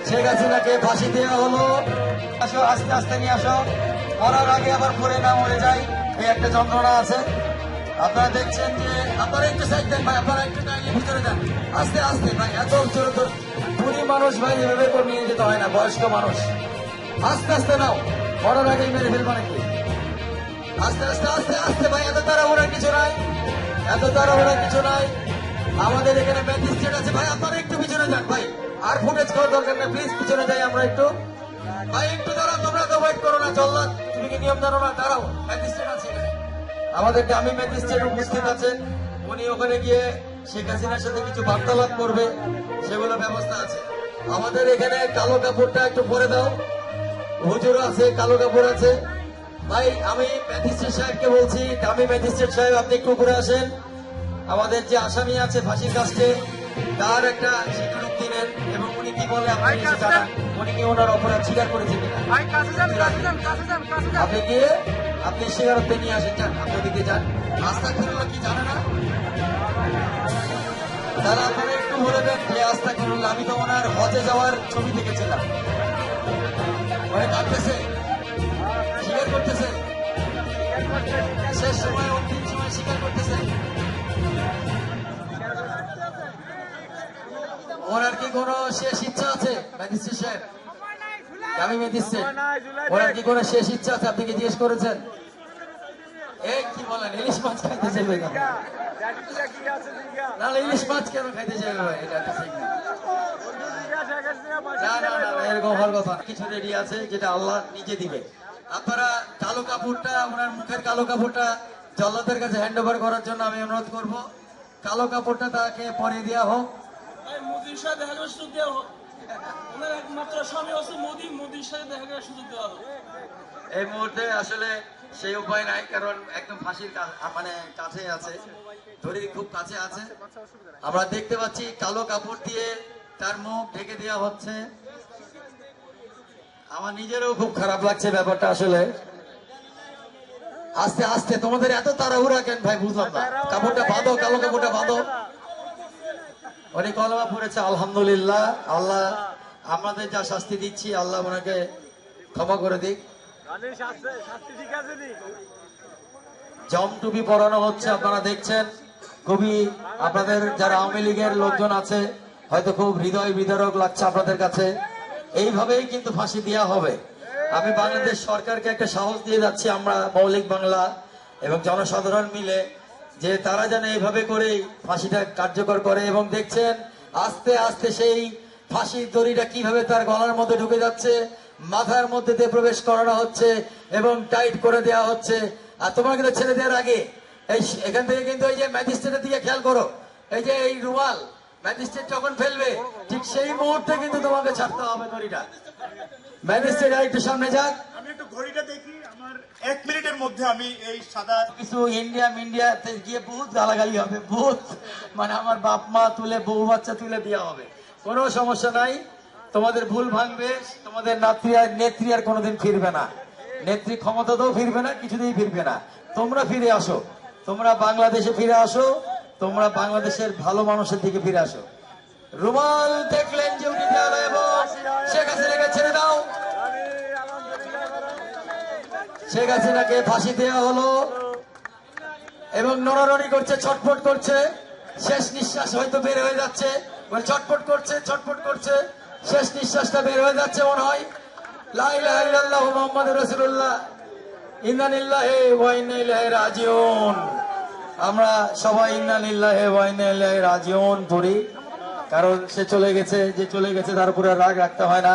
শেখ হাসিনাকে ফাঁসি দেওয়া হলো। আসো, আস্তে আস্তে নিয়ে আসো, মরার আগে আবার পরে না মরে যায়, এই একটা যন্ত্রণা আছে। আপনারা দেখছেন যে আপনারা একটু সাইড দেন ভাই, আপনারা একটু ভিতরে যান, আস্তে আস্তে ভাই, এত জোরে তো বুড়ি মানুষ ভাই এভাবে করে নিয়ে যেতে হয় না, বয়স্ক মানুষ, আস্তে আস্তে নাও, মরার আগেই মেরে ফেলবো নাকি? আস্তে আস্তে আস্তে আস্তে ভাই, এত তাড়াহুড়ার কিছু নাই, এত তাড়াহুড়ার কিছু নাই। আমাদের এখানে ম্যাজিস্ট্রেট আছে ভাই, আপনারা একটু পিছনে যান ভাই, আর ফুটেজ করার দরকার নেই, প্লিজ পিছনে যাই আমরা একটু। ভাই একটু দাঁড়াও, তোমরা তো ওয়েট করো না, জল্লাদ তুমি কি নিয়ম জানো না? দাঁড়াও, ম্যাজিস্ট্রেট আছে এখানে, আমাদের গ্রামীণ ম্যাজিস্ট্রেট উপস্থিত আছেন, উনি ওখানে গিয়ে শেখ হাসিনার সাথে কিছু বার্তালাপ করবে, সেগুলো ব্যবস্থা আছে। আমাদের এখানে কালো কাপড়টা একটু পরে দাও, হুজুর আছে, কালো কাপড় আছে। ভাই আমি ম্যাজিস্ট্রেট সাহেবকে বলছি, গ্রামীণ ম্যাজিস্ট্রেট সাহেব আপনি একটু উপরে আসেন। আমাদের যে আসামি আছে ফাঁসির কাছে, তার একটা স্বীকারোক্তি নেন এবং উনি কি বলে আপনি জানান, উনি কি ওনার অপরাধ স্বীকার করেছেন কিনা। আপনি গিয়ে আপনি স্বীকারোক্তি নিয়ে আসেন, যান আপনি ওদিকে যান। আস্তাগফিরুল্লাহ কি জানে না? তাহলে আপনারা একটু বলে দেন যে আস্তাগফিরুল্লাহ, আমি তো ওনার হজে যাওয়ার ছবি দেখেছিলাম, মানে কাঁদতেছে, স্বীকার করতেছে, শেষ সময় অন্তিম সময় স্বীকার করতেছে। ওনার কি কোনো শেষ ইচ্ছা আছে ম্যাজিস্ট্রেট সাহেব? আমি ম্যাজিস্ট্রেট, ওনার কি কোনো শেষ ইচ্ছা আছে? আপনি কি জিজ্ঞেস করেছেন? এই কি বলেন, ইলিশ মাছ খাইতে চাইবে কেন? না ইলিশ মাছ কেন খাইতে চাইবে ভাই? এটা একটা ঠিক না, না না না, এরকম হওয়ার কথা। কিছু রেডি আছে যেটা আল্লাহ নিজে দিবে। আপনারা কালো কাপড়টা, ওনার মুখের কালো কাপড়টা জল্লাদের কাছে হ্যান্ড ওভার করার জন্য আমি অনুরোধ করব। কালো কাপড়টা তাকে পরিয়ে দেওয়া হোক। মোদির সাথে দেখা করার সুযোগ দেওয়া হোক, ওনার একমাত্র স্বামী হচ্ছে মোদি, মোদির সাথে দেখা করার সুযোগ দেওয়া হোক। এই মুহূর্তে আসলে সেই উপায় নাই, কারণ একদম ফাঁসির মানে কাছে আছে, দড়ি খুব কাছে আছে। আমরা দেখতে পাচ্ছি কালো কাপড় দিয়ে তার মুখ ঢেকে দেওয়া হচ্ছে। আমার নিজেরও খুব খারাপ লাগছে ব্যাপারটা আসলে। আস্তে আস্তে, তোমাদের এত তাড়াহুড়া কেন ভাই বুঝলাম না। কাপড়টা বাঁধো, কালো কাপড়টা বাঁধো। উনি কলমা পড়েছে, আলহামদুলিল্লাহ। আল্লাহ আমাদের যা শাস্তি দিচ্ছি, আল্লাহ ওনাকে ক্ষমা করে দিক। জমটুপি পরানো হচ্ছে, আপনারা দেখছেন। খুবই আপনাদের যারা আওয়ামী লীগের লোকজন আছে, হয়তো খুব হৃদয় বিদারক লাগছে আপনাদের কাছে। এইভাবেই কিন্তু ফাঁসি দেওয়া হবে। আমি বাংলাদেশ সরকারকে একটা সাহস দিয়ে যাচ্ছি, আমরা মৌলিক বাংলা এবং জনসাধারণ মিলে, যে তারা যেন এইভাবে করেই ফাঁসিটা কার্যকর করে। এবং দেখছেন আস্তে আস্তে সেই ফাঁসির দড়িটা কিভাবে তার গলার মধ্যে ঢুকে যাচ্ছে, মাথার মধ্যে দিয়ে প্রবেশ করানো হচ্ছে এবং টাইট করে দেওয়া হচ্ছে। আর তোমরা কিন্তু ছেড়ে দেওয়ার আগে এই এখান থেকে কিন্তু এই যে ম্যাজিস্ট্রেটের দিকে খেয়াল করো, এই যে এই রুমাল ম্যাজিস্ট্রেট যখন ফেলবে ঠিক সেই মুহূর্তে কিন্তু তোমাকে ছাড়তে হবে দড়িটা। ম্যাজিস্ট্রেট আর একটু সামনে যাক, আমি একটু ঘড়িটা দেখি, আমার 1 মিনিটের মধ্যে আমি এই সাদা কিছু ইন্ডিয়াতে গিয়ে বহুত গালাগালি হবে, বহুত, মানে আমার বাপ মা তুলে, বউ বাচ্চা তুলে দেওয়া হবে। কোনো সমস্যা নাই, তোমাদের ভুল ভাঙবে, তোমাদের নেত্রী আর কোনোদিন ফিরবে না, নেত্রী ক্ষমতাতেও ফিরবে না, কিছুতেই ফিরবে না। তোমরা ফিরে আসো, তোমরা বাংলাদেশে ফিরে আসো, তোমরা বাংলাদেশের ভালো মানুষের দিকে ফিরে আসো। রুমাল দেখলেন যে উঠে গেল এবং শেখ হাসিনাকে ছেড়ে দাও। শেখ হাসিনাকে ফাঁসি দেওয়া হলো এবং নড়ানড়ি করছে, ছটফট করছে, শেষ নিঃশ্বাস হয়তো বের হয়ে যাচ্ছে, ছটফট করছে, ছটফট করছে, শেষ নিঃশ্বাসটা বের হয়ে যাচ্ছে মনে হয়। লা ইলাহা ইল্লাল্লাহু মুহাম্মাদুর রাসূলুল্লাহ, ইন্না লিল্লাহি ওয়া ইন্না ইলাইহি রাজিউন। আমরা সবাই ইন্না লিল্লাহি ওয়া ইন্না ইলাইহি রাজিউন পড়ি, কারণ সে চলে গেছে, যে চলে গেছে তার উপরে রাগ রাখতে হয় না।